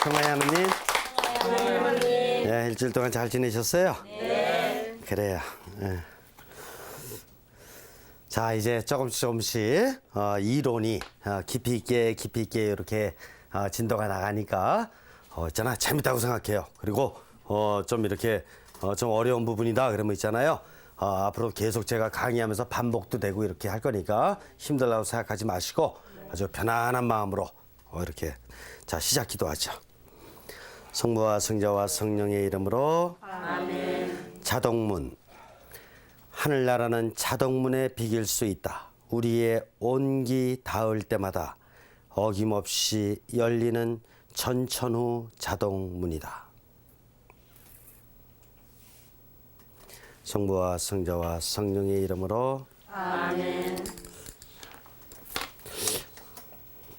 성화야 하느님. 네, 일주일 동안 잘 지내셨어요? 네. 그래요. 네. 자, 이제 조금씩 이론이 깊이 있게 이렇게 진도가 나가니까 있잖아, 재밌다고 생각해요. 그리고 좀 이렇게 좀 어려운 부분이다 그러면 있잖아요. 앞으로 계속 제가 강의하면서 반복도 되고 이렇게 할 거니까 힘들다고 생각하지 마시고 아주 편안한 마음으로 이렇게 자 시작 기도하죠. 성부와 성자와 성령의 이름으로 아멘. 자동문. 하늘나라는 자동문에 비길 수 있다. 우리의 온기 닿을 때마다 어김없이 열리는 전천후 자동문이다. 성부와 성자와 성령의 이름으로 아멘.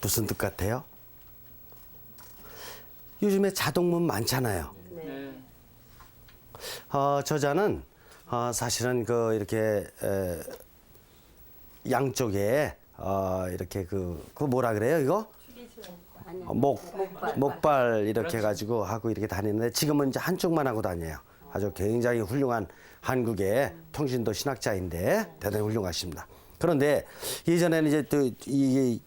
무슨 뜻 같아요? 요즘에 자동문 많잖아요. 네. 저자는 사실은 이렇게 양쪽에 이렇게 그 뭐라 그래요 이거? 목발 이렇게 해가지고 하고 이렇게 다니는데 지금은 이제 한쪽만 하고 다녀요. 아주 굉장히 훌륭한 한국의 통신도 신학자인데 대단히 훌륭하십니다. 그런데 예전에는 이제 또 이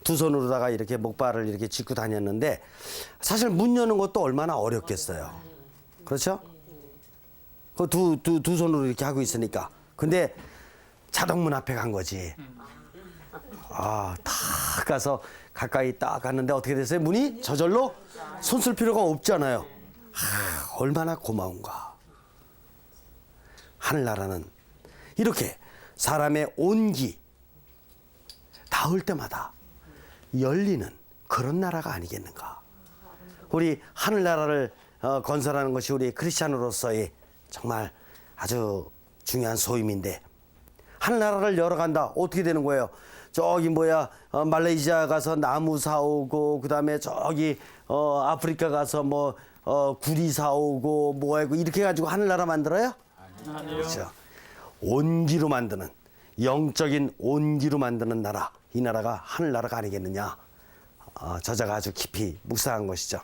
두 손으로다가 이렇게 목발을 이렇게 짚고 다녔는데 사실 문 여는 것도 얼마나 어렵겠어요. 그렇죠? 그 두 손으로 이렇게 하고 있으니까. 근데 자동문 앞에 간 거지. 딱 가서 가까이 딱 갔는데 어떻게 됐어요? 문이 저절로 손 쓸 필요가 없잖아요. 얼마나 고마운가. 하늘나라는 이렇게 사람의 온기 닿을 때마다 열리는 그런 나라가 아니겠는가. 우리 하늘나라를 건설하는 것이 우리 크리스찬으로서의 정말 아주 중요한 소임인데 하늘나라를 열어간다. 어떻게 되는 거예요? 저기 말레이시아 가서 나무 사오고 그다음에 저기 아프리카 가서 구리 사오고 뭐하고 이렇게 해가지고 하늘나라 만들어요? 아니요. 그렇죠. 온기로 만드는 영적인 온기로 만드는 나라. 이 나라가 하늘나라가 아니겠느냐. 저자가 아주 깊이 묵상한 것이죠.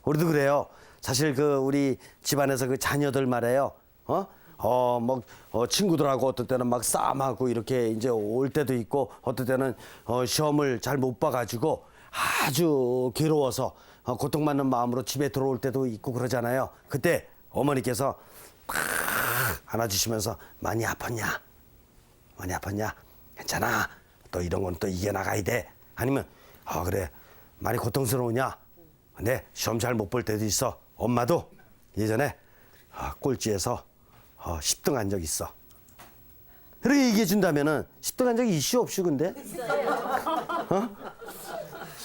우리도 그래요. 사실 우리 집안에서 그 자녀들 말이에요. 친구들하고 어떤 때는 막 싸움하고 이렇게 이제 올 때도 있고 어떤 때는 시험을 잘 못 봐가지고 아주 괴로워서 고통받는 마음으로 집에 들어올 때도 있고 그러잖아요. 그때 어머니께서 팍 안아주시면서 많이 아팠냐? 많이 아팠냐? 괜찮아. 또 이런 건 또 이겨나가야 돼. 아니면 그래 많이 고통스러우냐? 근데 시험 잘 못 볼 때도 있어. 엄마도 예전에 꼴찌에서 10등 한 적 있어. 그렇게 얘기해 준다면은 10등 한 적이 이슈 없이 근데?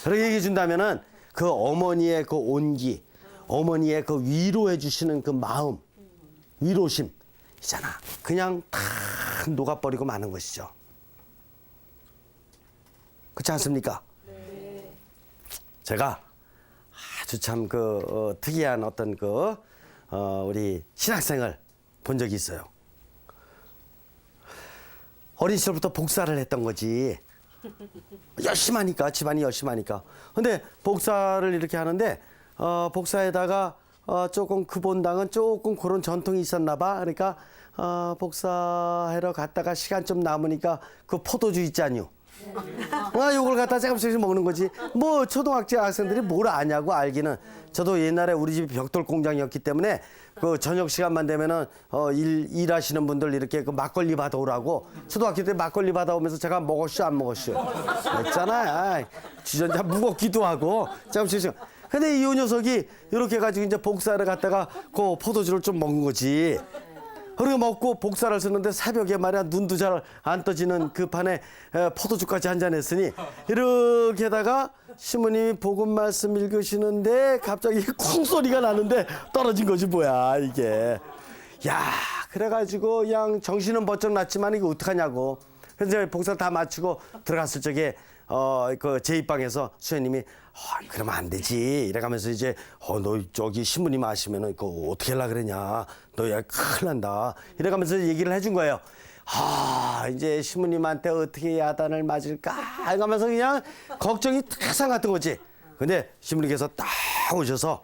그렇게 얘기해 준다면은 그 어머니의 그 온기, 어머니의 그 위로해 주시는 그 마음, 위로심 있잖아. 그냥 다 녹아버리고 마는 것이죠. 그렇지 않습니까? 네. 제가 아주 참 특이한 어떤 우리 신학생을 본 적이 있어요. 어린 시절부터 복사를 했던 거지. 열심히 하니까, 집안이 열심히 하니까. 근데 복사를 이렇게 하는데, 복사에다가 조금 그본당은 조금 그런 전통이 있었나 봐. 그러니까, 복사하러 갔다가 시간 좀 남으니까 그 포도주 있잖요. 요걸 갖다 조금씩 먹는 거지. 초등학생 학생들이 뭘 아냐고 알기는. 저도 옛날에 우리 집이 벽돌 공장이었기 때문에 그 저녁 시간만 되면은 일하시는 분들 이렇게 그 막걸리 받아오라고 초등학교 때 막걸리 받아오면서 제가 먹었쇼 안 먹었쇼 했잖아. 주전자 무겁기도 하고 조금씩. 근데 이 녀석이 이렇게 해가지고 이제 복사를 갖다가 그 포도주를 좀 먹은 거지. 그렇게 먹고 복사를 쓰는데 새벽에 말이야 눈도 잘 안 떠지는 그 판에 포도주까지 한잔 했으니 이렇게 하다가 시모님이 복음 말씀 읽으시는데 갑자기 쿵 소리가 나는데 떨어진 거지 뭐야 이게. 야 그래가지고 그냥 정신은 번쩍 났지만 이거 어떡하냐고. 그래서 복사 다 마치고 들어갔을 적에 그 제 입방에서 수녀님이 그러면 안 되지 이래가면서 이제 너 저기 신부님 아시면은 그거 어떻게 하려 그러냐 너 야 큰일 난다 이래가면서 얘기를 해준 거예요. 이제 신부님한테 어떻게 야단을 맞을까 하면서 그냥 걱정이 항상 같은 거지. 근데 신부님께서 딱 오셔서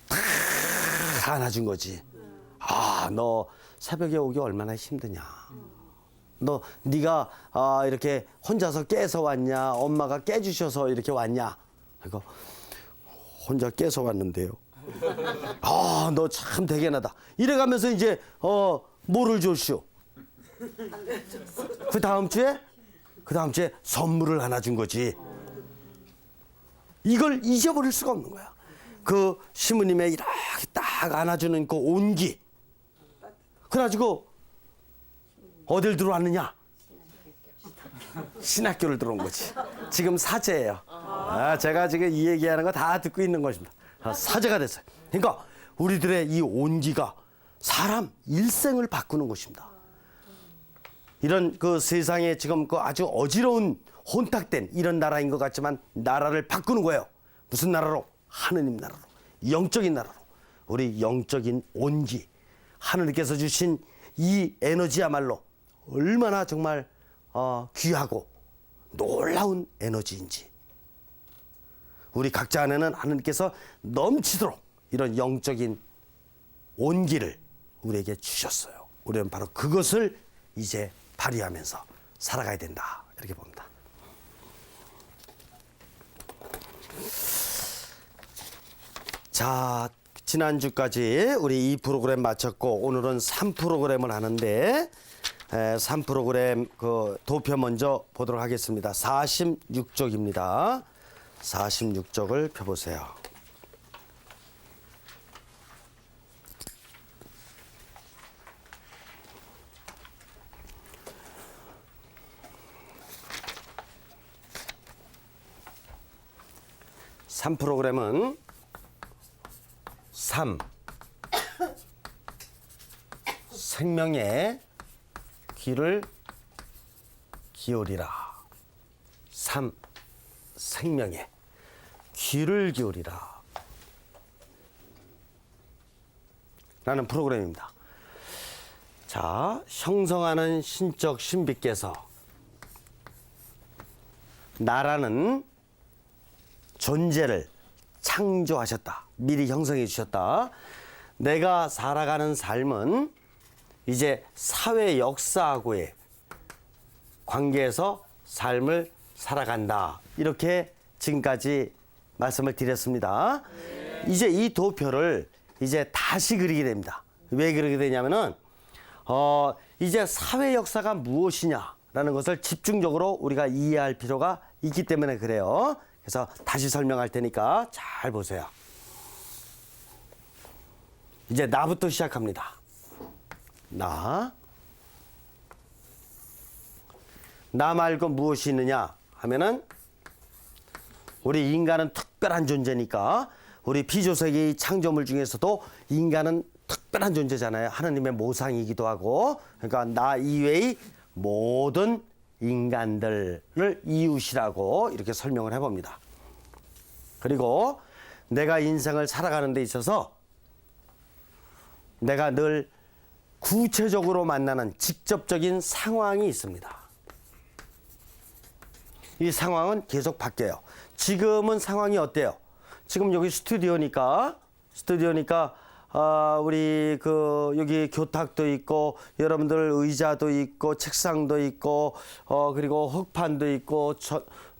탁 안아준 거지. 아, 너 새벽에 오기 얼마나 힘드냐. 네가 이렇게 혼자서 깨서 왔냐, 엄마가 깨주셔서 이렇게 왔냐. 그리고 혼자 깨서 왔는데요. 아, 너 참 대견하다. 이래가면서 이제 뭐를 줬쇼? 그 다음 주에 선물을 하나 준 거지. 이걸 잊어버릴 수가 없는 거야. 그 시무님의 이렇게 딱 안아주는 그 온기. 그래가지고 어딜 들어왔느냐? 신학교를 들어온 거지. 지금 사제예요. 제가 지금 이 얘기하는 거 다 듣고 있는 것입니다. 사제가 됐어요. 그러니까 우리들의 이 온기가 사람 일생을 바꾸는 것입니다. 이런 그 세상에 지금 그 아주 어지러운 혼탁된 이런 나라인 것 같지만 나라를 바꾸는 거예요. 무슨 나라로? 하느님 나라로. 영적인 나라로. 우리 영적인 온기. 하느님께서 주신 이 에너지야말로 얼마나 정말 귀하고 놀라운 에너지인지. 우리 각자 안에는 하느님께서 넘치도록 이런 영적인 온기를 우리에게 주셨어요. 우리는 바로 그것을 이제 발휘하면서 살아가야 된다. 이렇게 봅니다. 자, 지난주까지 우리 2프로그램 마쳤고 오늘은 3프로그램을 하는데 3프로그램 그 도표 먼저 보도록 하겠습니다. 46쪽입니다. 46쪽을 펴보세요. 삼 프로그램은 3. 생명의 귀를 기울이라. 3. 생명의 귀를 기울이라. 라는 프로그램입니다. 자, 형성하는 신적 신비께서 나라는 존재를 창조하셨다. 미리 형성해 주셨다. 내가 살아가는 삶은 이제 사회 역사하고의 관계에서 삶을 살아간다. 이렇게 지금까지 말씀을 드렸습니다. 이제 이 도표를 이제 다시 그리게 됩니다. 왜 그러게 되냐면은 이제 사회 역사가 무엇이냐라는 것을 집중적으로 우리가 이해할 필요가 있기 때문에 그래요. 그래서 다시 설명할 테니까 잘 보세요. 이제 나부터 시작합니다. 나 말고 무엇이 있느냐 하면은 우리 인간은 특별한 존재니까 우리 피조세계의 창조물 중에서도 인간은 특별한 존재잖아요. 하나님의 모상이기도 하고. 그러니까 나 이외의 모든 인간들을 이웃이라고 이렇게 설명을 해봅니다. 그리고 내가 인생을 살아가는 데 있어서 내가 늘 구체적으로 만나는 직접적인 상황이 있습니다. 이 상황은 계속 바뀌어요. 지금은 상황이 어때요? 지금 여기 스튜디오니까 우리 여기 교탁도 있고 여러분들 의자도 있고 책상도 있고 그리고 흙판도 있고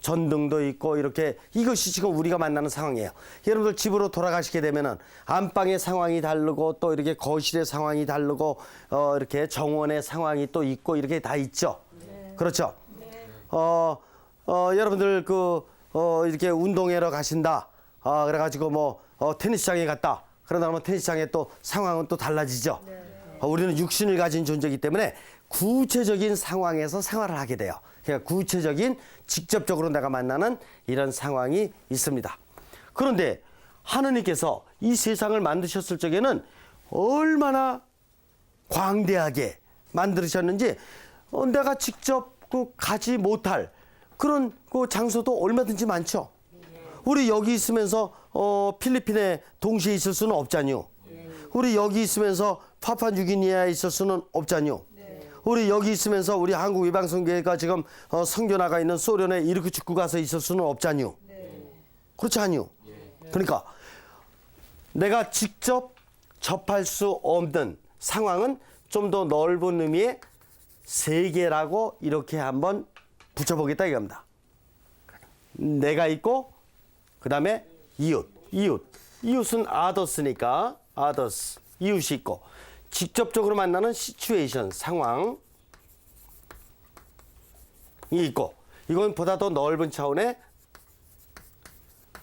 전등도 있고 이렇게 이것이 지금 우리가 만나는 상황이에요. 여러분들 집으로 돌아가시게 되면은 안방의 상황이 다르고 또 이렇게 거실의 상황이 다르고 이렇게 정원의 상황이 또 있고 이렇게 다 있죠. 네. 그렇죠. 네. 여러분들 이렇게 운동하러 가신다. 그래가지고 테니스장에 갔다. 그러다 보면 테니스장에 또 상황은 또 달라지죠. 네. 우리는 육신을 가진 존재이기 때문에 구체적인 상황에서 생활을 하게 돼요. 그러니까 구체적인 직접적으로 내가 만나는 이런 상황이 있습니다. 그런데 하느님께서 이 세상을 만드셨을 적에는 얼마나 광대하게 만드셨는지 내가 직접 가지 못할 그런 장소도 얼마든지 많죠. 우리 여기 있으면서 필리핀에 동시에 있을 수는 없잖요. 우리 여기 있으면서 파푸아뉴기니아에 있을 수는 없잖요. 우리 여기 있으면서 우리 한국 위방성교회가 지금 선교 나가 있는 소련에 이르크축구 가서 있을 수는 없잖요. 그렇지 않요? 그러니까 내가 직접 접할 수 없는 상황은 좀 더 넓은 의미의 세계라고 이렇게 한번 붙여보겠다 이겁니다. 내가 있고 그다음에 이웃은 others니까 others 이웃이 있고 직접적으로 만나는 시츄에이션 상황이 있고 이건 보다 더 넓은 차원의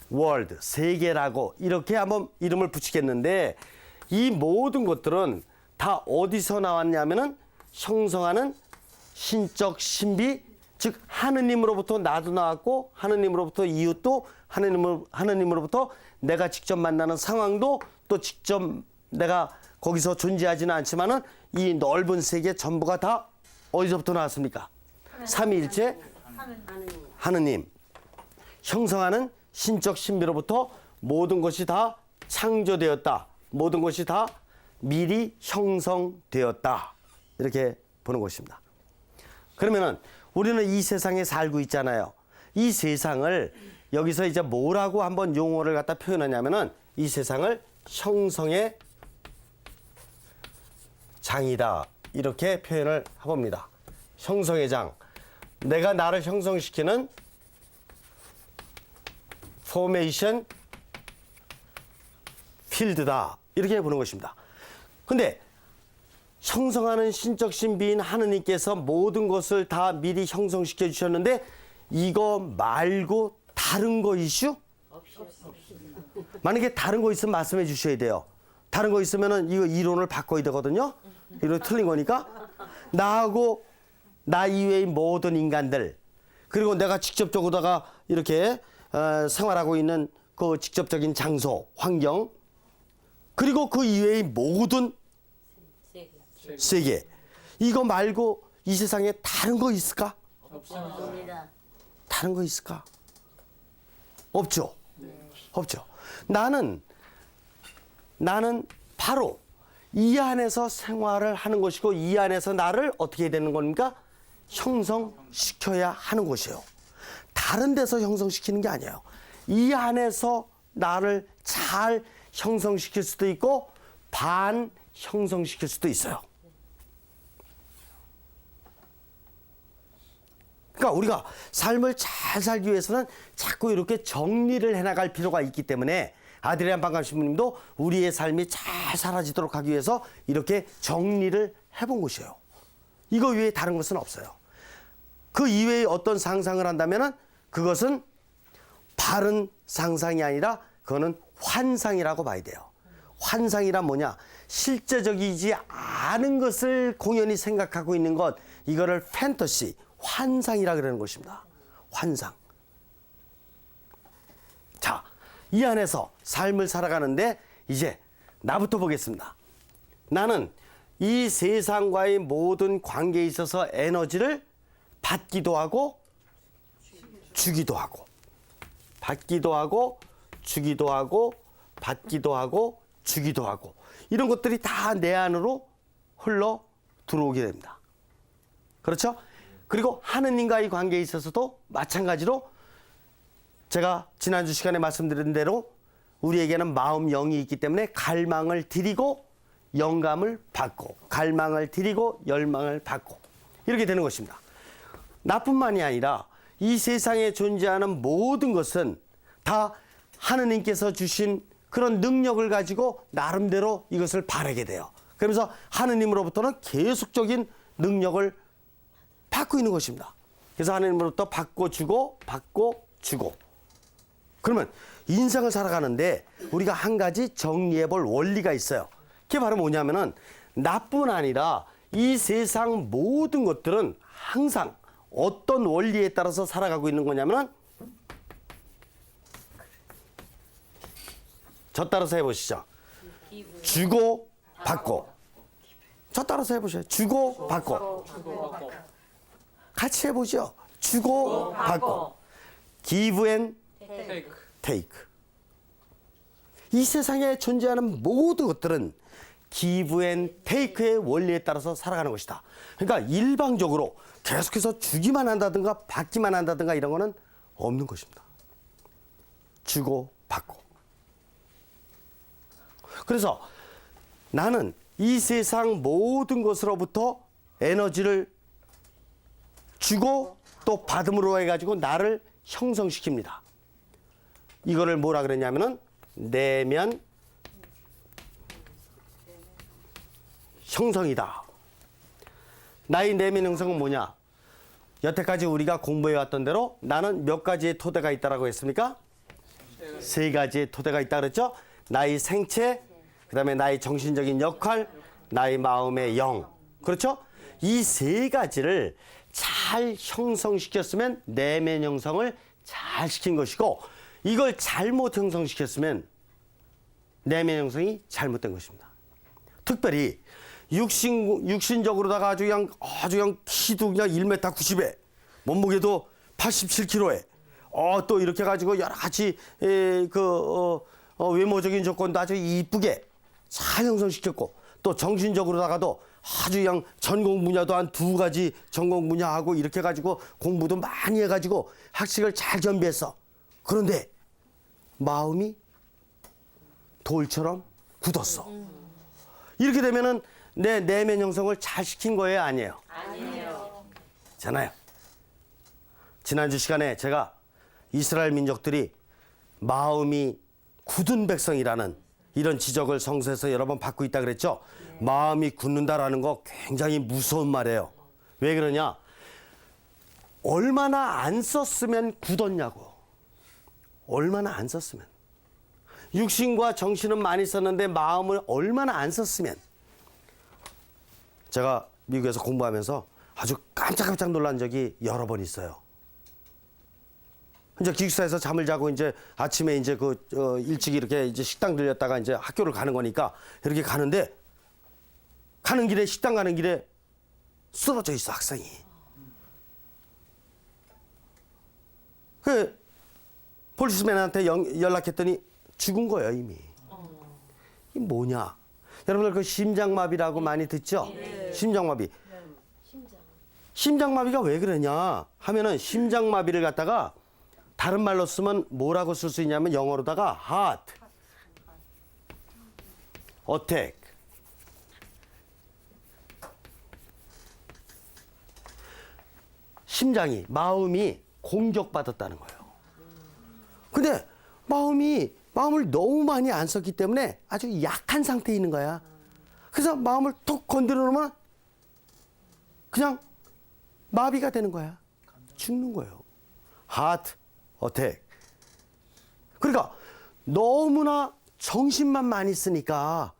월드 세계라고 이렇게 한번 이름을 붙이겠는데 이 모든 것들은 다 어디서 나왔냐면은 형성하는 신적 신비 즉 하느님으로부터 나도 나왔고 하느님으로부터 이웃도 하느님으로부터 내가 직접 만나는 상황도 또 직접 내가 거기서 존재하지는 않지만은 이 넓은 세계 전부가 다 어디서부터 나왔습니까? 삼위일체 하느님 형성하는 신적 신비로부터 모든 것이 다 창조되었다. 모든 것이 다 미리 형성되었다. 이렇게 보는 것입니다. 그러면은 우리는 이 세상에 살고 있잖아요. 이 세상을 여기서 이제 뭐라고 한번 용어를 갖다 표현하냐면은 이 세상을 형성의 장이다. 이렇게 표현을 해봅니다. 형성의 장. 내가 나를 형성시키는 포메이션 필드다. 이렇게 보는 것입니다. 근데 형성하는 신적 신비인 하느님께서 모든 것을 다 미리 형성시켜 주셨는데 이거 말고 다른 거 이슈? 만약에 다른 거 있으면 말씀해 주셔야 돼요. 다른 거 있으면은 이거 이론을 바꿔야 되거든요. 이론 틀린 거니까. 나하고 나 이외의 모든 인간들 그리고 내가 직접적으로다가 이렇게 생활하고 있는 그 직접적인 장소, 환경 그리고 그 이외의 모든 세계 이거 말고 이 세상에 다른 거 있을까? 없습니다. 다른 거 있을까? 없죠. 없죠. 나는 바로 이 안에서 생활을 하는 것이고 이 안에서 나를 어떻게 해야 되는 겁니까? 형성시켜야 하는 것이에요. 다른 데서 형성시키는 게 아니에요. 이 안에서 나를 잘 형성시킬 수도 있고 반 형성시킬 수도 있어요. 그러니까 우리가 삶을 잘 살기 위해서는 자꾸 이렇게 정리를 해나갈 필요가 있기 때문에 아드리안 반감 신부님도 우리의 삶이 잘 사라지도록 하기 위해서 이렇게 정리를 해본 것이에요. 이거 외에 다른 것은 없어요. 그 이외에 어떤 상상을 한다면은 그것은 바른 상상이 아니라 그거는 환상이라고 봐야 돼요. 환상이란 뭐냐? 실제적이지 않은 것을 공연히 생각하고 있는 것, 이거를 판타시, 환상이라 그러는 것입니다. 환상. 자, 이 안에서 삶을 살아가는데 이제 나부터 보겠습니다. 나는 이 세상과의 모든 관계에 있어서 에너지를 받기도 하고 주기도 하고 받기도 하고 주기도 하고 받기도 하고 주기도 하고 이런 것들이 다 내 안으로 흘러 들어오게 됩니다. 그렇죠? 그리고 하느님과의 관계에 있어서도 마찬가지로 제가 지난주 시간에 말씀드린 대로 우리에게는 마음 영이 있기 때문에 갈망을 드리고 영감을 받고 갈망을 드리고 열망을 받고 이렇게 되는 것입니다. 나뿐만이 아니라 이 세상에 존재하는 모든 것은 다 하느님께서 주신 그런 능력을 가지고 나름대로 이것을 바라게 돼요. 그러면서 하느님으로부터는 계속적인 능력을 받고 있는 것입니다. 그래서 하느님으로부터 받고 주고 받고 주고. 그러면 인생을 살아가는데 우리가 한 가지 정리해 볼 원리가 있어요. 그게 바로 뭐냐면은 나뿐 아니라 이 세상 모든 것들은 항상 어떤 원리에 따라서 살아가고 있는 거냐면은 저 따라서 해보시죠. 주고 받고. 저 따라서 해보세요. 주고 받고. 같이 해보죠. 주고 받고. Give and take. 이 세상에 존재하는 모든 것들은 give and take의 원리에 따라서 살아가는 것이다. 그러니까 일방적으로 계속해서 주기만 한다든가 받기만 한다든가 이런 거는 없는 것입니다. 주고 받고. 그래서 나는 이 세상 모든 것으로부터 에너지를 주고 또 받음으로 해가지고 나를 형성시킵니다. 이거를 뭐라 그랬냐면은 내면 형성이다. 나의 내면 형성은 뭐냐? 여태까지 우리가 공부해왔던 대로 나는 몇 가지의 토대가 있다라고 했습니까? 세 가지의 토대가 있다 그랬죠? 나의 생체, 그다음에 나의 정신적인 역할, 나의 마음의 영. 그렇죠? 이 세 가지를 잘 형성시켰으면 내면 형성을 잘 시킨 것이고, 이걸 잘못 형성시켰으면 내면 형성이 잘못된 것입니다. 특별히 육신적으로다가 아주 그냥 키도 그냥 1m 90에 몸무게도 87kg에 또 이렇게 가지고 여러 가지 외모적인 조건도 아주 이쁘게 잘 형성시켰고, 또 정신적으로다가도 아주 그냥 전공 분야도 한 2가지 전공 분야하고 이렇게 가지고 공부도 많이 해가지고 학식을 잘 겸비했어. 그런데 마음이 돌처럼 굳었어. 이렇게 되면은 내 내면 형성을 잘 시킨 거예요, 아니에요? 아니에요. 잖아요. 지난주 시간에 제가 이스라엘 민족들이 마음이 굳은 백성이라는 이런 지적을 성서에서 여러 번 받고 있다 그랬죠. 마음이 굳는다라는 거 굉장히 무서운 말이에요. 왜 그러냐? 얼마나 안 썼으면 굳었냐고. 얼마나 안 썼으면. 육신과 정신은 많이 썼는데 마음을 얼마나 안 썼으면. 제가 미국에서 공부하면서 아주 깜짝깜짝 놀란 적이 여러 번 있어요. 이제 기숙사에서 잠을 자고 이제 아침에 이제 일찍 이렇게 이제 식당 들렸다가 이제 학교를 가는 거니까 이렇게 가는데, 가는 길에, 식당 가는 길에 쓰러져 있어, 학생이. 그 폴리스맨한테 연락했더니 죽은 거예요, 이미. 이게 뭐냐? 여러분들 그 심장마비라고 많이 듣죠? 네. 심장마비. 심장마비가 왜 그러냐 하면은, 심장마비를 갖다가 다른 말로 쓰면 뭐라고 쓸 수 있냐면, 영어로다가 heart attack. 심장이, 마음이 공격받았다는 거예요. 근데 마음을 너무 많이 안 썼기 때문에 아주 약한 상태에 있는 거야. 그래서 마음을 툭 건드려 놓으면 그냥 마비가 되는 거야. 죽는 거예요. heart attack. 그러니까 너무나 정신만 많이 쓰니까,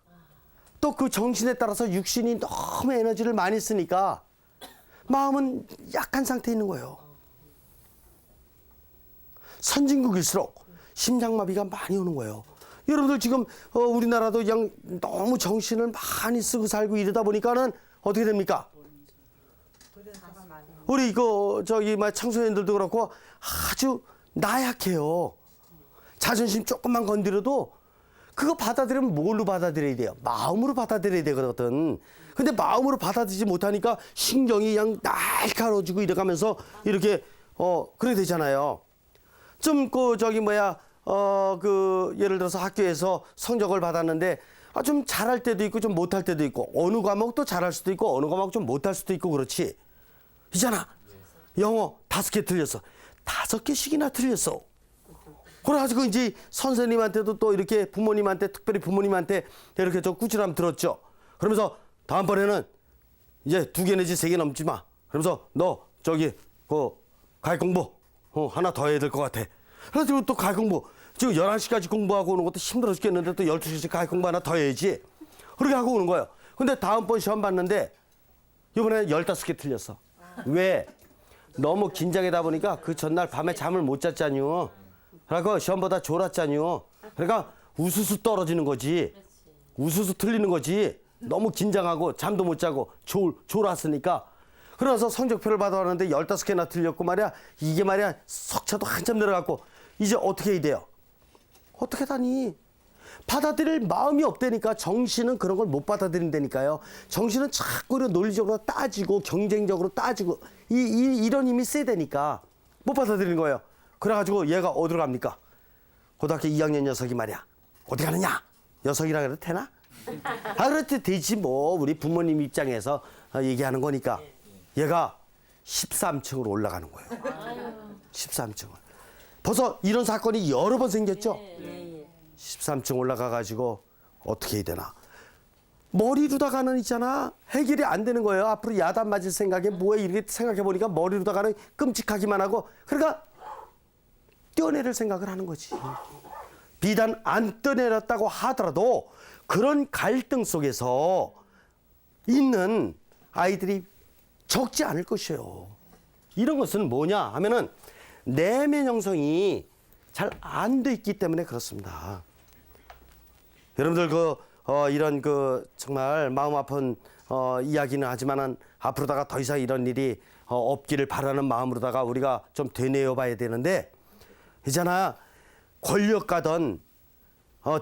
또 그 정신에 따라서 육신이 너무 에너지를 많이 쓰니까 마음은 약한 상태에 있는 거예요. 선진국일수록 심장마비가 많이 오는 거예요. 여러분들 지금 우리나라도 그냥 너무 정신을 많이 쓰고 살고 이러다 보니까는 어떻게 됩니까? 우리 청소년들도 그렇고 아주 나약해요. 자존심 조금만 건드려도 그거 받아들이면 뭘로 받아들여야 돼요? 마음으로 받아들여야 되거든. 근데 마음으로 받아들이지 못하니까 신경이 그냥 날카로워지고 이래가면서 이렇게 그렇게 되잖아요. 예를 들어서 학교에서 성적을 받았는데 좀 잘할 때도 있고 좀 못할 때도 있고, 어느 과목도 잘할 수도 있고 어느 과목 좀 못할 수도 있고 그렇지. 있잖아. 영어 5개 틀렸어. 5개씩이나 틀렸어. 그래가지고 이제 선생님한테도 또 이렇게 부모님한테, 특별히 부모님한테 이렇게 좀 꾸지람 들었죠. 그러면서 다음번에는 이제 2개 내지 3개 넘지 마. 그러면서 너 가액 공부 하나 더 해야 될 것 같아. 그래가지고 또 가액 공부, 지금 11시까지 공부하고 오는 것도 힘들어 죽겠는데 또 12시까지 가액 공부 하나 더 해야지. 그렇게 하고 오는 거예요. 근데 다음번 시험 봤는데 이번에 15개 틀렸어. 왜? 너무 긴장하다 보니까 그 전날 밤에 잠을 못 잤잖요. 그래서 시험보다 졸았잖요. 그러니까 우수수 떨어지는 거지. 우수수 틀리는 거지. 너무 긴장하고 잠도 못 자고 졸았으니까. 그래서 성적표를 받아왔는데 15개나 틀렸고 말이야. 이게 말이야 석차도 한참 내려갔고, 이제 어떻게 해야 돼요? 어떻게 다니? 받아들일 마음이 없다니까. 정신은 그런 걸 못 받아들인다니까요. 정신은 자꾸 논리적으로 따지고 경쟁적으로 따지고 이런 힘이 세다니까 못 받아들이는 거예요. 그래가지고 얘가 어디로 갑니까? 고등학교 2학년 녀석이 말이야. 어디 가느냐? 녀석이라 그래도 되나? 그렇지 되지 뭐. 우리 부모님 입장에서 얘기하는 거니까. 얘가 13층으로 올라가는 거예요. 13층을. 벌써 이런 사건이 여러 번 생겼죠? 13층 올라가가지고 어떻게 해야 되나? 머리로다가는 있잖아. 해결이 안 되는 거예요. 앞으로 야단 맞을 생각에 뭐해 이렇게 생각해보니까 머리로다가는 끔찍하기만 하고 그러니까 뛰어내릴 생각을 하는 거지. 비단 안 뛰어내렸다고 하더라도 그런 갈등 속에서 있는 아이들이 적지 않을 것이에요. 이런 것은 뭐냐 하면은 내면 형성이 잘 안 돼 있기 때문에 그렇습니다. 여러분들 이런 정말 마음 아픈 이야기는 하지만은 앞으로다가 더 이상 이런 일이 없기를 바라는 마음으로다가 우리가 좀 되뇌어 봐야 되는데 있잖아 권력가든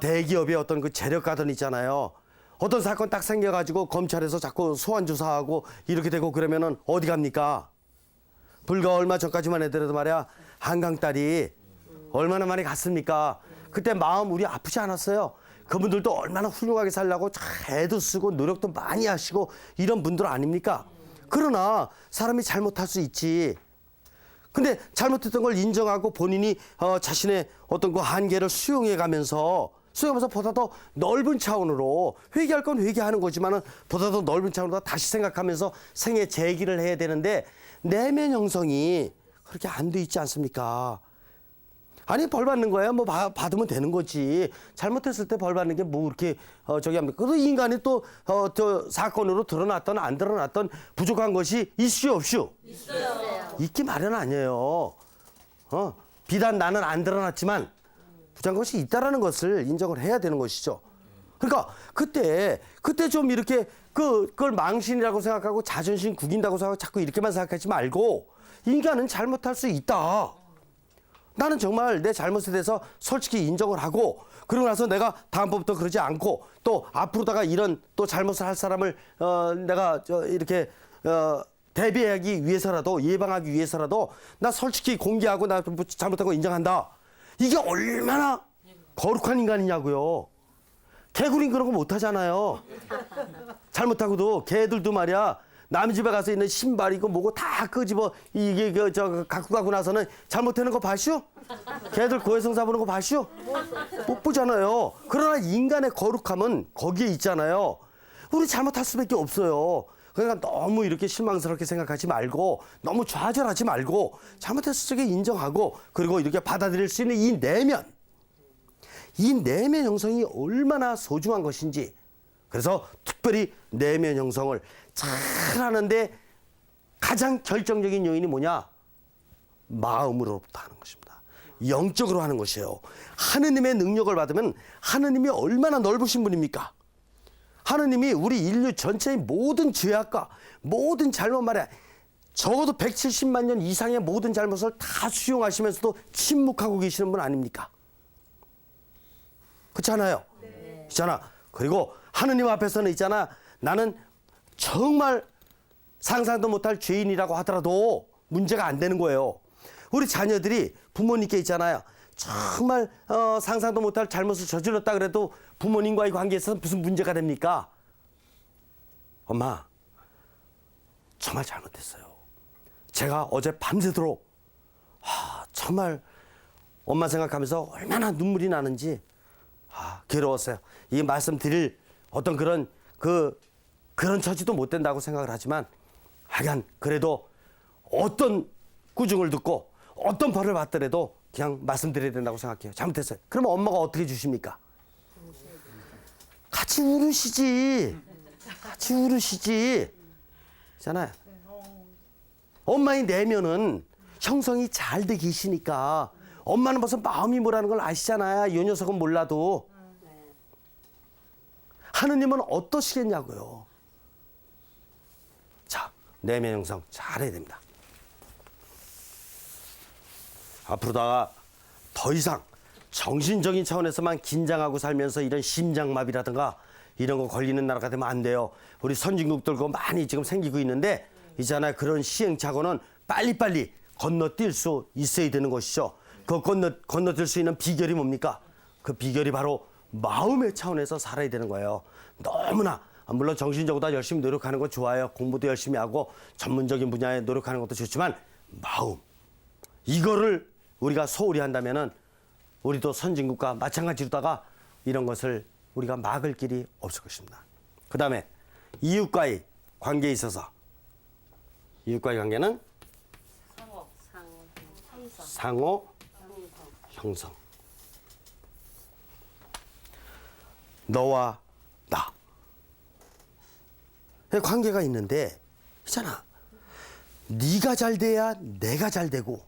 대기업의 어떤 그 재력가든 있잖아요. 어떤 사건 딱 생겨가지고 검찰에서 자꾸 소환 조사하고 이렇게 되고 그러면은 어디 갑니까? 불과 얼마 전까지만 해더라도 말이야 한강 딸이 얼마나 많이 갔습니까? 그때 마음 우리 아프지 않았어요? 그분들도 얼마나 훌륭하게 살려고 애도 쓰고 노력도 많이 하시고 이런 분들 아닙니까? 그러나 사람이 잘못할 수 있지. 근데 잘못했던 걸 인정하고 본인이 자신의 어떤 그 한계를 수용하면서 보다 더 넓은 차원으로 회개할 건 회개하는 거지만은 보다 더 넓은 차원으로 다시 생각하면서 생애 재기를 해야 되는데 내면 형성이 그렇게 안 돼 있지 않습니까? 아니 벌 받는 거야 뭐 받으면 되는 거지. 잘못했을 때 벌 받는 게 뭐 이렇게 저기 합니까? 그 인간이 또 저 사건으로 드러났던 안 드러났던 부족한 것이 있슈 없슈? 있어요. 있기 마련 아니에요. 비단 나는 안 드러났지만 부족한 것이 있다라는 것을 인정을 해야 되는 것이죠. 그러니까 그때 좀 이렇게 그걸 망신이라고 생각하고 자존심 구긴다고 생각하고 자꾸 이렇게만 생각하지 말고 인간은 잘못할 수 있다. 나는 정말 내 잘못에 대해서 솔직히 인정을 하고 그러고 나서 내가 다음번부터 그러지 않고 또 앞으로다가 이런 또 잘못을 할 사람을 내가 이렇게 대비하기 위해서라도 예방하기 위해서라도 나 솔직히 공개하고 나 잘못한 거 인정한다. 이게 얼마나 거룩한 인간이냐고요. 개구리는 그런 거 못하잖아요. 잘못하고도 개들도 말이야. 남 집에 가서 있는 신발이고 뭐고 다 끄집어 이게 갖고 가고 나서는 잘못하는 거 봐슈? 걔들 고해성사 보는 거 봐슈? 못 보잖아요. 그러나 인간의 거룩함은 거기에 있잖아요. 우리 잘못할 수밖에 없어요. 그러니까 너무 이렇게 실망스럽게 생각하지 말고 너무 좌절하지 말고 잘못했을 때 인정하고 그리고 이렇게 받아들일 수 있는 이 내면 형성이 얼마나 소중한 것인지 그래서 특별히 내면 형성을 잘하는데 가장 결정적인 요인이 뭐냐? 마음으로부터 하는 것입니다. 영적으로 하는 것이에요. 하느님의 능력을 받으면 하느님이 얼마나 넓으신 분입니까? 하느님이 우리 인류 전체의 모든 죄악과 모든 잘못 말이야 적어도 170만 년 이상의 모든 잘못을 다 수용하시면서도 침묵하고 계시는 분 아닙니까? 그렇잖아요. 네. 있잖아. 그리고 하느님 앞에서는 있잖아. 나는 정말 상상도 못할 죄인이라고 하더라도 문제가 안 되는 거예요. 우리 자녀들이 부모님께 있잖아요. 정말 상상도 못할 잘못을 저질렀다 그래도 부모님과의 관계에서 무슨 문제가 됩니까? 엄마, 정말 잘못했어요. 제가 어제 밤새도록 정말 엄마 생각하면서 얼마나 눈물이 나는지 괴로웠어요. 이 말씀 드릴 어떤 그런 처지도 못 된다고 생각을 하지만 하여간 그래도 어떤 꾸중을 듣고 어떤 벌을 받더라도 그냥 말씀드려야 된다고 생각해요. 잘못했어요. 그러면 엄마가 어떻게 주십니까? 같이 울으시지. 같이 울으시지. 잖아요. 엄마의 내면은 형성이 잘 돼 계시니까 엄마는 벌써 마음이 뭐라는 걸 아시잖아요. 이 녀석은 몰라도. 하느님은 어떠시겠냐고요. 자, 내면 형성 잘해야 됩니다. 앞으로다가 더 이상 정신적인 차원에서만 긴장하고 살면서 이런 심장마비라든가 이런 거 걸리는 나라가 되면 안 돼요. 우리 선진국들 그거 많이 지금 생기고 있는데 있잖아요. 그런 시행착오는 빨리빨리 건너뛸 수 있어야 되는 것이죠. 그 건너뛸 수 있는 비결이 뭡니까? 그 비결이 바로 마음의 차원에서 살아야 되는 거예요. 너무나 물론 정신적으로 열심히 노력하는 거 좋아요. 공부도 열심히 하고 전문적인 분야에 노력하는 것도 좋지만 마음 이거를 우리가 소홀히 한다면은 우리도 선진국과 마찬가지로다가 이런 것을 우리가 막을 길이 없을 것입니다. 그 다음에 이웃과의 관계에 있어서 이웃과의 관계는 상호 형성. 너와 나. 관계가 있는데 있잖아. 네가 잘 돼야 내가 잘 되고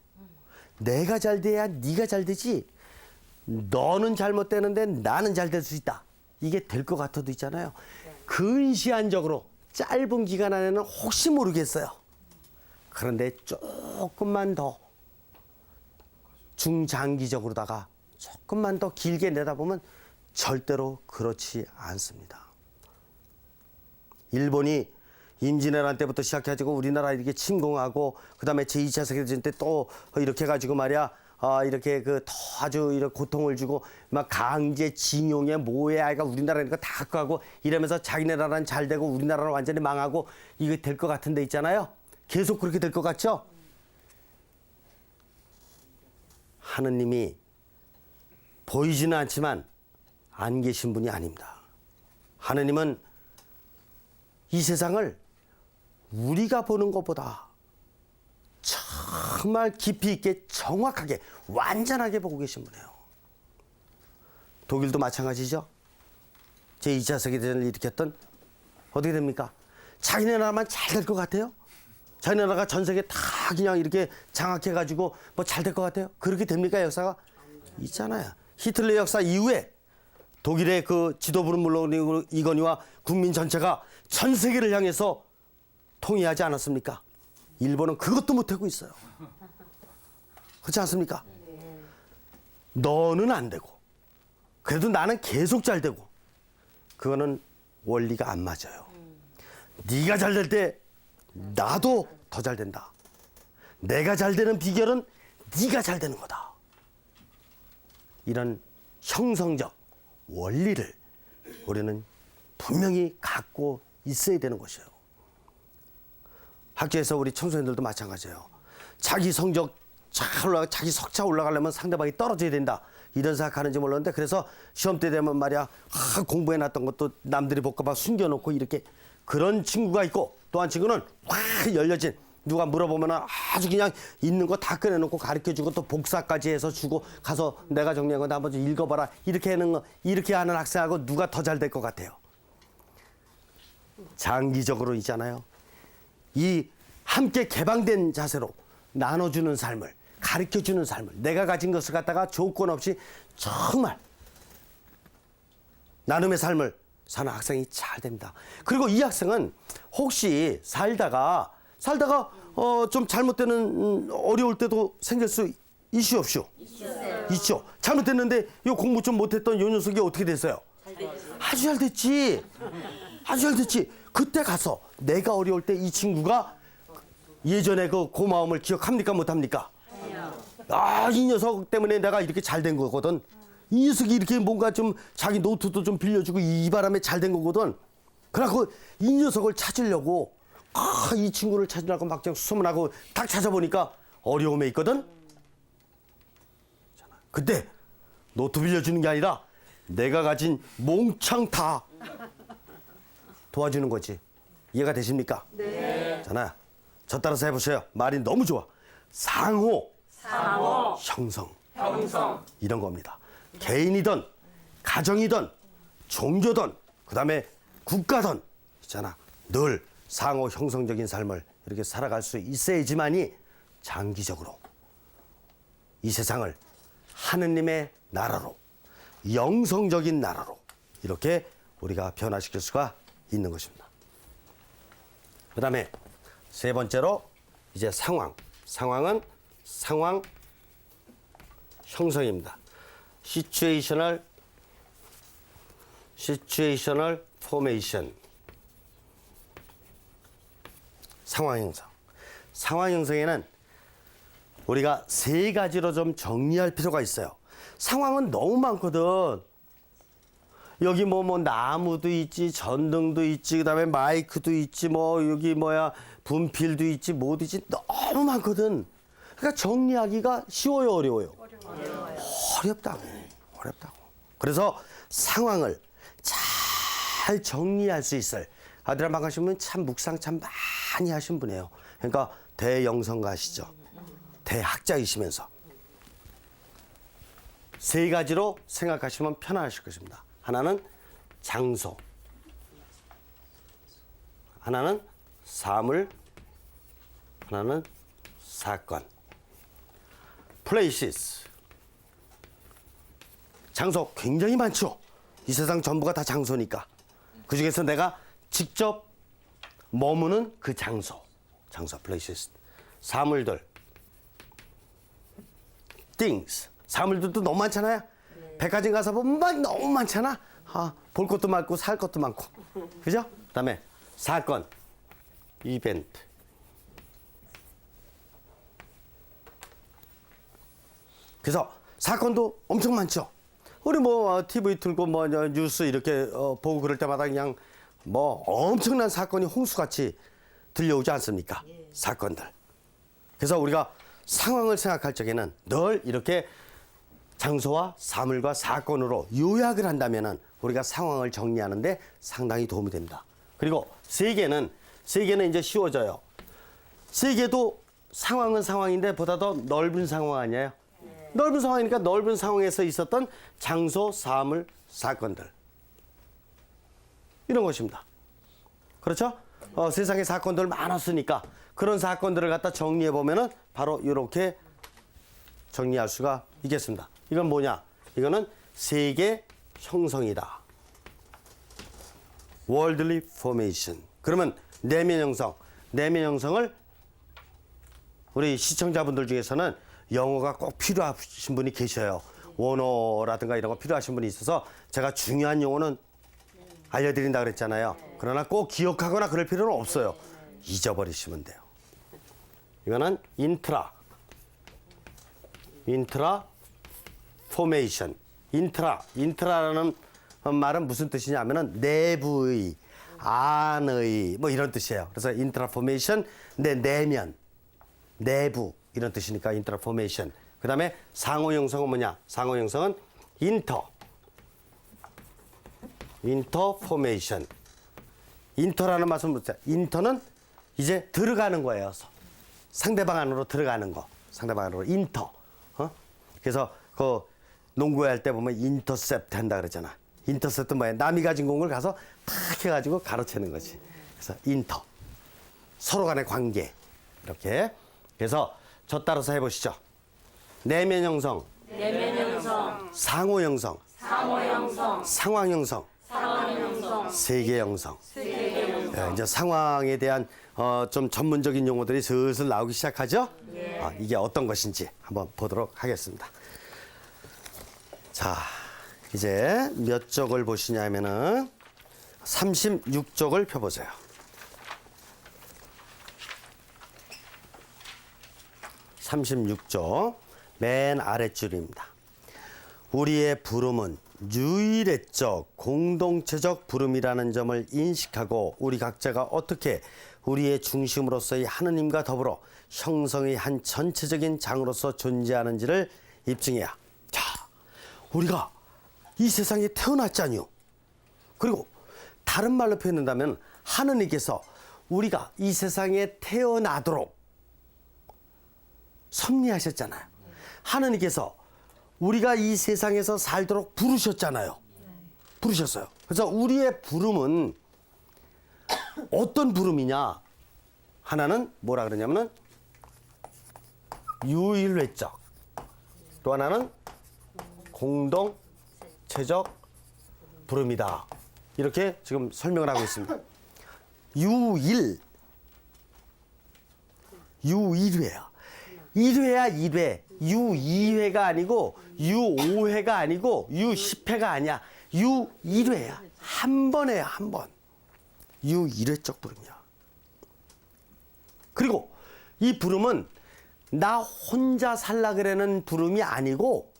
내가 잘 돼야 네가 잘 되지. 너는 잘못되는데 나는 잘 될 수 있다. 이게 될 것 같아도 있잖아요. 근시안적으로 짧은 기간 안에는 혹시 모르겠어요. 그런데 조금만 더 중장기적으로다가 조금만 더 길게 내다보면 절대로 그렇지 않습니다. 일본이 임진왜란 때부터 시작해가지고 우리나라 이렇게 침공하고 그다음에 제2차 세계대전 때 또 이렇게 해가지고 말이야 이렇게 그 더 아주 이런 고통을 주고 막 강제 징용에 뭐에 아이가 우리나라니까 다 갖고 가고 이러면서 자기네 나라는 잘 되고 우리나라는 완전히 망하고 이게 될 것 같은데 있잖아요. 계속 그렇게 될 것 같죠? 하느님이 보이지는 않지만 안 계신 분이 아닙니다. 하느님은 이 세상을 우리가 보는 것보다 정말 깊이 있게 정확하게 완전하게 보고 계신 분이에요. 독일도 마찬가지죠. 제2차 세계대전을 일으켰던 어떻게 됩니까? 자기네 나라만 잘 될 것 같아요? 자기네 나라가 전 세계 다 그냥 이렇게 장악해가지고 뭐 잘 될 것 같아요? 그렇게 됩니까? 역사가? 있잖아요. 히틀러 역사 이후에 독일의 그 지도부는 물론이거니와 국민 전체가 전 세계를 향해서 통일하지 않았습니까? 일본은 그것도 못하고 있어요. 그렇지 않습니까? 너는 안 되고 그래도 나는 계속 잘 되고 그거는 원리가 안 맞아요. 네가 잘 될 때 나도 더 잘 된다. 내가 잘 되는 비결은 네가 잘 되는 거다. 이런 형성적 원리를 우리는 분명히 갖고 있어야 되는 것이에요. 학교에서 우리 청소년들도 마찬가지예요. 자기 성적 잘 올라가, 자기 석차 올라가려면 상대방이 떨어져야 된다. 이런 생각하는지 몰랐는데 그래서 시험 때 되면 말이야 공부해놨던 것도 남들이 볼까봐 숨겨놓고 이렇게 그런 친구가 있고 또 한 친구는 확 열려진 누가 물어보면 아주 그냥 있는 거 다 꺼내놓고 가르쳐주고 또 복사까지 해서 주고 가서 내가 정리한 거 한번 좀 읽어봐라 이렇게 하는 거 이렇게 하는 학생하고 누가 더 잘 될 것 같아요? 장기적으로 있잖아요. 이 함께 개방된 자세로 나눠주는 삶을 가르쳐주는 삶을 내가 가진 것을 갖다가 조건 없이 정말 나눔의 삶을 사는 학생이 잘 됩니다. 그리고 이 학생은 혹시 살다가 좀 잘못되는 어려울 때도 생길 수 있슈 없슈? 있죠. 잘못됐는데 이 공부 좀 못했던 요 녀석이 어떻게 됐어요? 아주 잘 됐지. 아주 잘 됐지. 그때 가서 내가 어려울 때 이 친구가 예전에 그 고마움을 기억합니까 못합니까? 이 녀석 때문에 내가 이렇게 잘 된 거거든. 이 녀석이 이렇게 뭔가 좀 자기 노트도 좀 빌려주고 이 바람에 잘 된 거거든. 그래갖고 이 녀석을 찾으려고 이 친구를 찾으려고 막상 수소문하고 딱 찾아보니까 어려움에 있거든. 그때 노트 빌려주는 게 아니라 내가 가진 몽창 다 도와주는 거지. 이해가 되십니까? 네. 잖아. 저 따라서 해보세요. 말이 너무 좋아. 상호. 형성. 이런 겁니다. 개인이든 가정이든 종교든 그다음에 국가든 있잖아. 늘 상호 형성적인 삶을 이렇게 살아갈 수 있어야지만이 장기적으로 이 세상을 하느님의 나라로 영성적인 나라로 이렇게 우리가 변화시킬 수가 있는 것입니다. 그다음에 세 번째로 이제 상황은 상황 형성입니다. 시츄에이셔널 포메이션. 상황 형성. 상황 형성에는 우리가 세 가지로 좀 정리할 필요가 있어요. 상황은 너무 많거든. 여기 뭐 나무도 있지, 전등도 있지, 그다음에 마이크도 있지, 뭐 여기 분필도 있지, 뭐도 있지, 너무 많거든. 그러니까 정리하기가 쉬워요, 어려워요? 어렵다고. 그래서 상황을 잘 정리할 수 있을 아들한방 가시면 참 묵상 참 많이 하신 분이에요. 그러니까 대영성가시죠. 대학자이시면서 세 가지로 생각하시면 편안하실 것입니다. 하나는 장소, 하나는 사물, 하나는 사건. places. 장소 굉장히 많죠. 이 세상 전부가 다 장소니까. 그 중에서 내가 직접 머무는 그 장소, places. 사물들, things. 사물들도 너무 많잖아요. 백화점 가서 보면 막 너무 많잖아. 볼 것도 많고 살 것도 많고. 그죠? 그다음에 사건, 이벤트. 그래서 사건도 엄청 많죠. 우리 TV 틀고 뉴스 이렇게 보고 그럴 때마다 그냥 엄청난 사건이 홍수같이 들려오지 않습니까? 사건들. 그래서 우리가 상황을 생각할 적에는 늘 이렇게 장소와 사물과 사건으로 요약을 한다면은 우리가 상황을 정리하는데 상당히 도움이 됩니다. 그리고 세계는 이제 쉬워져요. 세계도 상황은 상황인데 보다 더 넓은 상황 아니에요? 넓은 상황이니까 넓은 상황에서 있었던 장소, 사물, 사건들. 이런 것입니다. 그렇죠? 세상에 사건들 많았으니까 그런 사건들을 갖다 정리해 보면은 바로 이렇게 정리할 수가 있겠습니다. 이건 뭐냐? 이거는 세계 형성이다. Worldly Formation. 그러면 내면 형성. 내면 형성을 우리 시청자분들 중에서는 영어가 꼭 필요하신 분이 계셔요. 원어라든가 이런 거 필요하신 분이 있어서 제가 중요한 용어는 알려드린다 그랬잖아요. 그러나 꼭 기억하거나 그럴 필요는 없어요. 잊어버리시면 돼요. 이거는 인트라 포메이션. 인트라라는 말은 무슨 뜻이냐면은 내부의, 안의 이런 뜻이에요. 그래서 인트라 포메이션, 내면, 내부 이런 뜻이니까 인트라 포메이션. 그다음에 상호 형성은 뭐냐? 상호 형성은 인터 포메이션. 인터라는 말씀은 뭐죠? 인터는 이제 들어가는 거예요. 상대방 안으로 들어가는 거. 상대방 안으로 인터. 그래서 그 농구할 때 보면 인터셉트 한다 그러잖아. 인터셉트 뭐야? 남이 가진 공을 가서 탁 해가지고 가로채는 거지. 그래서 인터. 서로 간의 관계. 이렇게. 그래서 저 따라서 해보시죠. 내면 형성. 상호 형성. 상황 형성. 세계 형성. 이제 상황에 대한 좀 전문적인 용어들이 슬슬 나오기 시작하죠. 이게 어떤 것인지 한번 보도록 하겠습니다. 자, 이제 몇 쪽을 보시냐면은 36쪽을 펴보세요. 36쪽 맨 아랫줄입니다. 우리의 부름은 유일의적 공동체적 부름이라는 점을 인식하고 우리 각자가 어떻게 우리의 중심으로서의 하느님과 더불어 형성의 한 전체적인 장으로서 존재하는지를 입증해야. 자, 우리가 이 세상에 태어났잖요. 그리고 다른 말로 표현한다면 하느님께서 우리가 이 세상에 태어나도록 섭리하셨잖아요. 하느님께서 우리가 이 세상에서 살도록 부르셨잖아요. 부르셨어요. 그래서 우리의 부름은 어떤 부름이냐? 하나는 뭐라 그러냐면은 유일외적, 또 하나는 공동체적 부름이다. 이렇게 지금 설명을 하고 있습니다. 유일회야. 1회야 1회. 유2회가 아니고 유5회가 아니고 유10회가 아니야. 유1회야. 한 번에야, 한 번. 유1회적 부름이야. 그리고 이 부름은 나 혼자 살라 그래는 부름이 아니고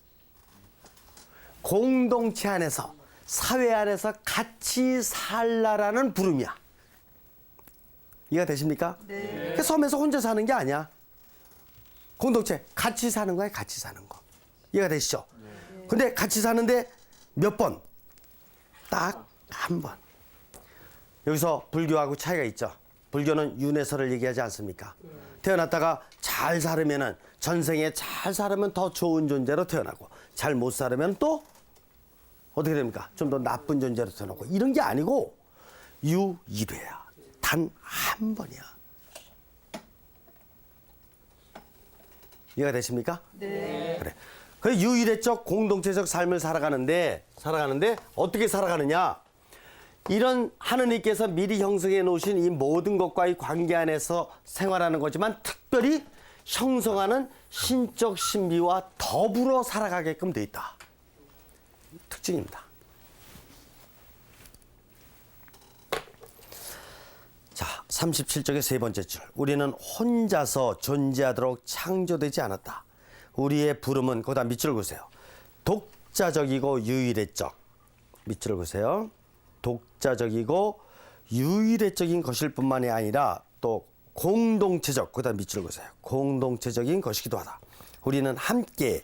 공동체 안에서 사회 안에서 같이 살라라는 부름이야. 이해가 되십니까? 네. 섬에서 혼자 사는 게 아니야. 공동체 같이 사는 거야, 같이 사는 거. 이해가 되시죠? 네. 근데 같이 사는데 몇 번? 딱 한 번. 여기서 불교하고 차이가 있죠. 불교는 윤회설을 얘기하지 않습니까? 태어났다가 잘 살으면은 전생에 잘 살으면 더 좋은 존재로 태어나고 잘 못 살으면 또 어떻게 됩니까? 좀 더 나쁜 존재로 태어나고 이런 게 아니고 유일회야. 단 한 번이야. 이해가 되십니까? 네. 그래. 그 유일회적 공동체적 삶을 살아가는데 어떻게 살아가느냐? 이런 하느님께서 미리 형성해 놓으신 이 모든 것과의 관계 안에서 생활하는 거지만 특별히 형성하는 신적 신비와 더불어 살아가게끔 돼 있다. 특징입니다. 자, 37쪽의 세 번째 줄. 우리는 혼자서 존재하도록 창조되지 않았다. 우리의 부름은 거기다 밑줄을 그으세요. 독자적이고 유일회적. 밑줄을 그으세요. 독자적이고 유일회적인 것일 뿐만이 아니라 또 공동체적, 그다음 밑줄을 그으세요. 공동체적인 것이기도 하다. 우리는 함께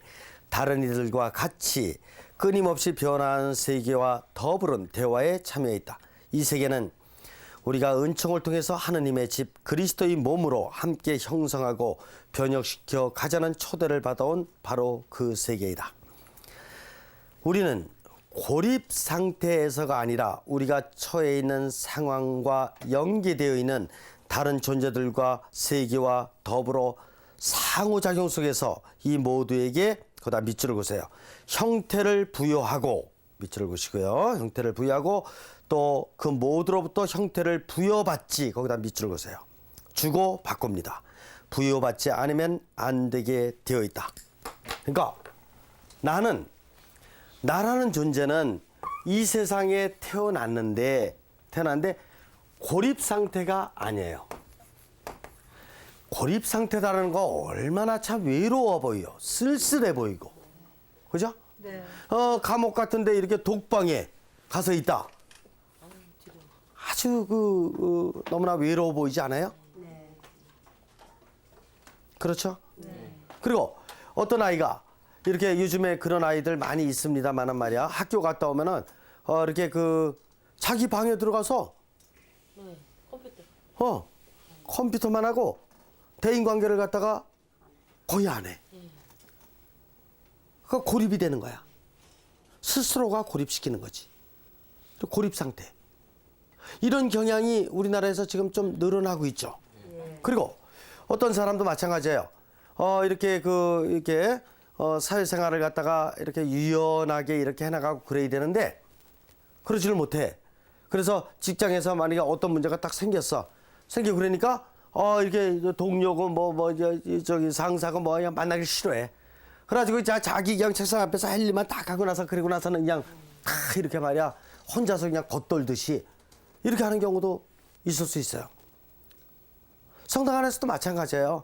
다른 이들과 같이 끊임없이 변화하는 세계와 더불은 대화에 참여해 있다. 이 세계는 우리가 은총을 통해서 하느님의 집 그리스도의 몸으로 함께 형성하고 변혁시켜 가자는 초대를 받아온 바로 그 세계이다. 우리는 고립 상태에서가 아니라 우리가 처해 있는 상황과 연계되어 있는 다른 존재들과 세계와 더불어 상호작용 속에서 이 모두에게 거기다 밑줄을 그으세요. 형태를 부여하고 밑줄을 그으시고요. 형태를 부여하고 또 그 모두로부터 형태를 부여받지 거기다 밑줄을 그으세요. 주고 바꿉니다. 부여받지 않으면 안 되게 되어 있다. 그러니까 나라는 존재는 이 세상에 태어났는데 고립 상태가 아니에요. 고립 상태라는 거 얼마나 참 외로워 보여. 쓸쓸해 보이고. 그죠? 네. 감옥 같은데 이렇게 독방에 가서 있다. 아주 너무나 외로워 보이지 않아요? 네. 그렇죠? 네. 그리고 어떤 아이가 이렇게 요즘에 그런 아이들 많이 있습니다만은 말이야. 학교 갔다 오면은 이렇게 자기 방에 들어가서 컴퓨터만 하고 대인 관계를 갖다가 거의 안 해. 그 고립이 되는 거야. 스스로가 고립시키는 거지. 고립 상태. 이런 경향이 우리나라에서 지금 좀 늘어나고 있죠. 그리고 어떤 사람도 마찬가지예요. 이렇게 사회생활을 갖다가 이렇게 유연하게 이렇게 해나가고 그래야 되는데 그러지를 못해. 그래서 직장에서 만약에 어떤 문제가 딱 생기고 그러니까 이렇게 동료고 저기 상사고 그냥 만나기 싫어해. 그래가지고 자기 그냥 책상 앞에서 할 일만 딱 하고 나서 그리고 나서는 그냥 다 이렇게 말이야 혼자서 그냥 겉돌듯이 이렇게 하는 경우도 있을 수 있어요. 성당 안에서도 마찬가지예요.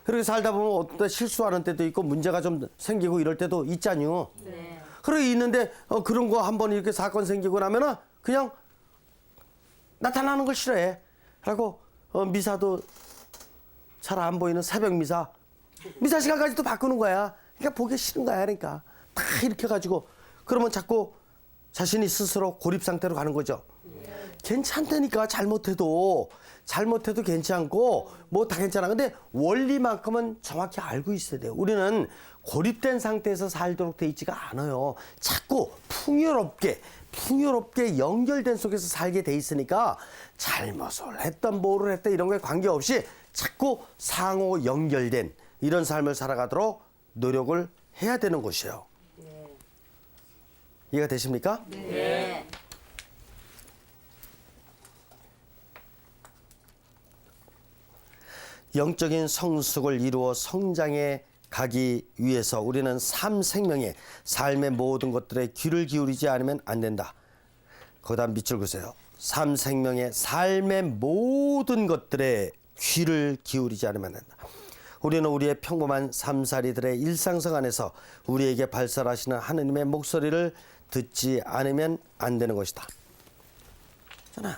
그렇게 살다 보면 어떤 때 실수하는 때도 있고 문제가 좀 생기고 이럴 때도 있잖요. 네. 그러고 있는데 그런 거 한번 이렇게 사건 생기고 나면은 그냥 나타나는 걸 싫어해. 그리고 미사도 잘 안 보이는 새벽 미사 시간까지도 바꾸는 거야. 그러니까 보기 싫은 거야. 그러니까 다 이렇게 가지고 그러면 자꾸 자신이 스스로 고립 상태로 가는 거죠. 괜찮다니까 잘못해도 괜찮고 뭐 다 괜찮아. 근데 원리만큼은 정확히 알고 있어야 돼요. 우리는 고립된 상태에서 살도록 돼 있지가 않아요. 자꾸 풍요롭게 연결된 속에서 살게 돼 있으니까 잘못을 했던 뭐를 했던 이런 거에 관계없이 자꾸 상호 연결된 이런 삶을 살아가도록 노력을 해야 되는 것이에요. 네. 이해가 되십니까? 네. 영적인 성숙을 이루어 성장해 가기 위해서 우리는 삶생명의 삶의 모든 것들에 귀를 기울이지 않으면 안 된다. 거기다 밑줄 그으세요. 삶생명의 삶의 모든 것들에 귀를 기울이지 않으면 안 된다. 우리는 우리의 평범한 삶살이들의 일상생 안에서 우리에게 발설하시는 하느님의 목소리를 듣지 않으면 안 되는 것이다. 잖아요.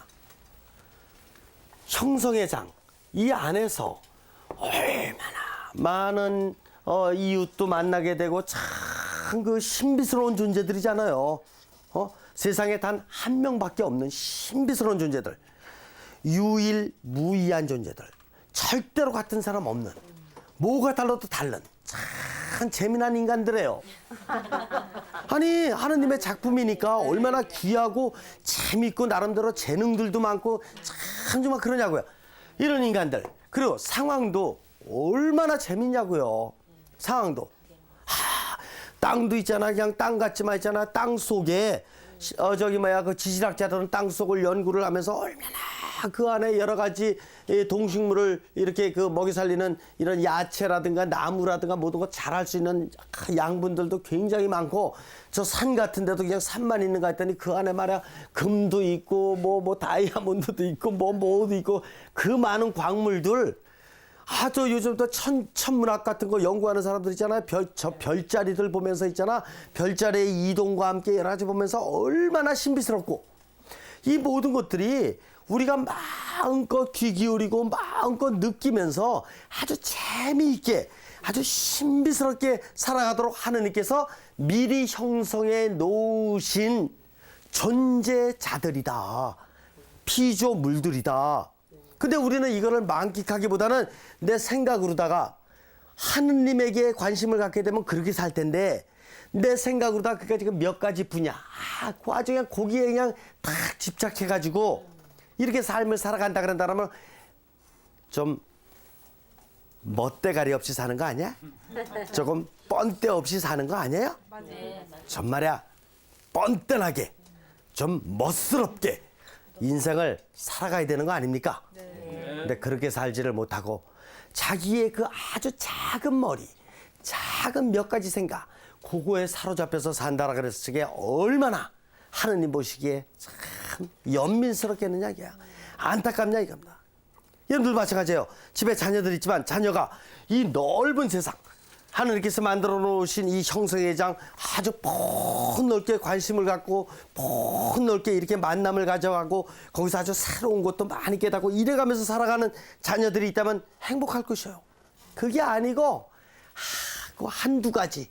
형성의 장, 이 안에서 얼마나 많은 이웃도 만나게 되고 참 그 신비스러운 존재들이잖아요. 세상에 단 한 명밖에 없는 신비스러운 존재들, 유일무이한 존재들, 절대로 같은 사람 없는, 뭐가 달라도 다른 참 재미난 인간들이에요. 아니 하느님의 작품이니까 얼마나 귀하고 재밌고 나름대로 재능들도 많고 참 정말 그러냐고요. 이런 인간들, 그리고 상황도 얼마나 재밌냐고요. 상황도 땅도 있잖아. 그냥 땅 같지만 있잖아. 땅 속에 그 지질학자들은 땅 속을 연구를 하면서 얼마나 그 안에 여러 가지 동식물을 이렇게 그 먹이 살리는 이런 야채라든가 나무라든가 모든 거 자랄 수 있는 양분들도 굉장히 많고, 저 산 같은 데도 그냥 산만 있는 거 했더니 그 안에 말이야 금도 있고 뭐 다이아몬드도 있고 뭐도 있고 그 많은 광물들, 아주 요즘 또 천문학 같은 거 연구하는 사람들 있잖아요. 저 별자리들 보면서 있잖아. 별자리의 이동과 함께 여러 가지 보면서 얼마나 신비스럽고, 이 모든 것들이 우리가 마음껏 귀 기울이고 마음껏 느끼면서 아주 재미있게 아주 신비스럽게 살아가도록 하느님께서 미리 형성해 놓으신 존재자들이다. 피조물들이다. 근데 우리는 이거를 만끽하기보다는 내 생각으로다가 하느님에게 관심을 갖게 되면 그렇게 살 텐데, 내 생각으로다가 그게 지금 몇 가지 분야, 그 아주 그냥 거기에 그냥 딱 집착해가지고 이렇게 삶을 살아간다 그런다면 좀 멋대가리 없이 사는 거 아니야? 조금 뻔때 없이 사는 거 아니에요? 전 말이야 뻔뻔하게 좀 멋스럽게 인생을 살아가야 되는 거 아닙니까? 근데 그렇게 살지를 못하고 자기의 그 아주 작은 머리, 작은 몇 가지 생각, 그거에 사로잡혀서 산다라 그랬을 적에 얼마나 하느님 보시기에 참 연민스럽겠느냐 이게야. 안타깝냐 이겁니다. 여러분들 마찬가지예요. 집에 자녀들 있지만 자녀가 이 넓은 세상, 하느님께서 만들어 놓으신 이 형성의 장 아주 폭넓게 관심을 갖고 폭넓게 이렇게 만남을 가져가고 거기서 아주 새로운 것도 많이 깨닫고 이래가면서 살아가는 자녀들이 있다면 행복할 것이에요. 그게 아니고 그 한두 가지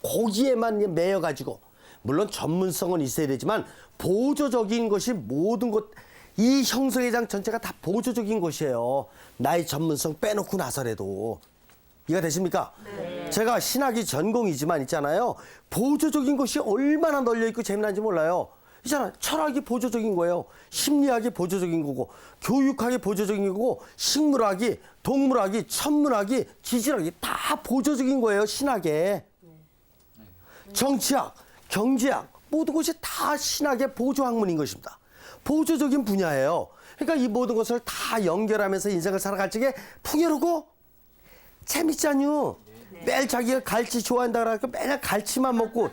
거기에만 매여가지고, 물론 전문성은 있어야 되지만 보조적인 것이 모든 것, 이 형성의 장 전체가 다 보조적인 것이에요. 나의 전문성 빼놓고 나서라도. 이해가 되십니까? 네. 제가 신학이 전공이지만 있잖아요. 보조적인 것이 얼마나 널려있고 재미난지 몰라요. 있잖아. 철학이 보조적인 거예요. 심리학이 보조적인 거고, 교육학이 보조적인 거고, 식물학이, 동물학이, 천문학이, 지질학이 다 보조적인 거예요. 신학에. 정치학, 경제학, 모든 것이 다 신학의 보조 학문인 것입니다. 보조적인 분야예요. 그러니까 이 모든 것을 다 연결하면서 인생을 살아갈 적에 풍요롭고 재밌잖요. 매일 자기가 갈치 좋아한다 그러니까 맨날 갈치만 먹고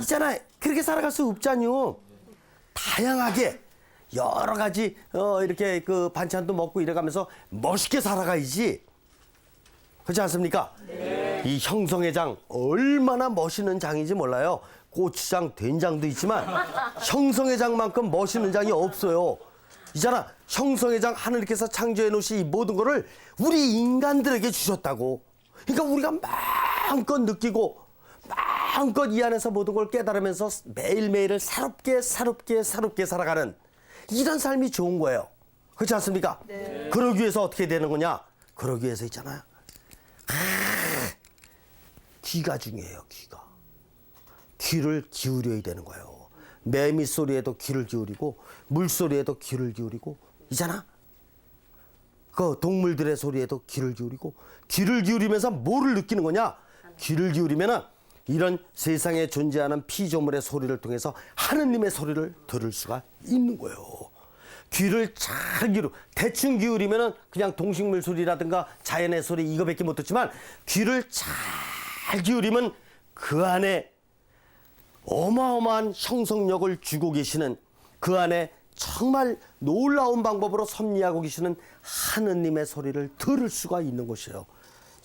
있잖아요. 그렇게 살아갈 수 없잖요. 다양하게 여러 가지 이렇게 그 반찬도 먹고 이래가면서 멋있게 살아가야지. 그렇지 않습니까? 네. 이 형성의 장 얼마나 멋있는 장인지 몰라요. 고추장, 된장도 있지만 형성의 장만큼 멋있는 장이 없어요. 있잖아. 형성의 장 하느님께서 창조해 놓으신 이 모든 거를 우리 인간들에게 주셨다고. 그러니까 우리가 마음껏 느끼고 마음껏 이 안에서 모든 걸 깨달으면서 매일매일을 새롭게 살아가는 이런 삶이 좋은 거예요. 그렇지 않습니까? 네. 그러기 위해서 어떻게 되는 거냐? 그러기 위해서 있잖아요. 귀가 중요해요. 귀를 기울여야 되는 거예요. 매미 소리에도 귀를 기울이고 물소리에도 귀를 기울이고 있잖아. 그 동물들의 소리에도 귀를 기울이고, 귀를 기울이면서 뭐를 느끼는 거냐? 귀를 기울이면은 이런 세상에 존재하는 피조물의 소리를 통해서 하느님의 소리를 들을 수가 있는 거예요. 귀를 잘 대충 기울이면은 그냥 동식물 소리라든가 자연의 소리 이거밖에 못 듣지만, 귀를 잘 기울이면 그 안에 어마어마한 형성력을 주고 계시는, 그 안에 정말 놀라운 방법으로 섭리하고 계시는 하느님의 소리를 들을 수가 있는 것이에요.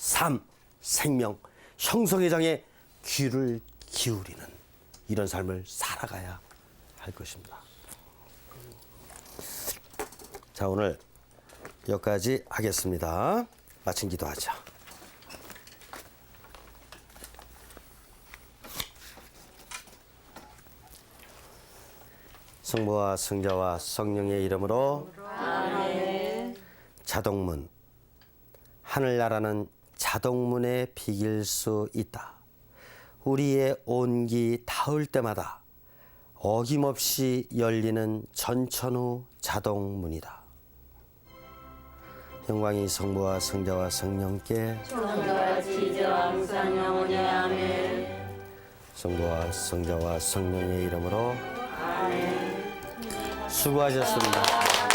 삶, 생명, 형성회장에 귀를 기울이는 이런 삶을 살아가야 할 것입니다. 자, 오늘 여기까지 하겠습니다. 마친 기도하자. 성부와 성자와 성령의 이름으로 아멘. 자동문, 하늘나라는 자동문에 비길 수 있다. 우리의 온기 닿을 때마다 어김없이 열리는 전천후 자동문이다. 영광이 성부와 성자와 성령께 성자같이 이제와 항상 영원히 아멘. 성부와 성자와 성령의 이름으로 아멘. 수고하셨습니다.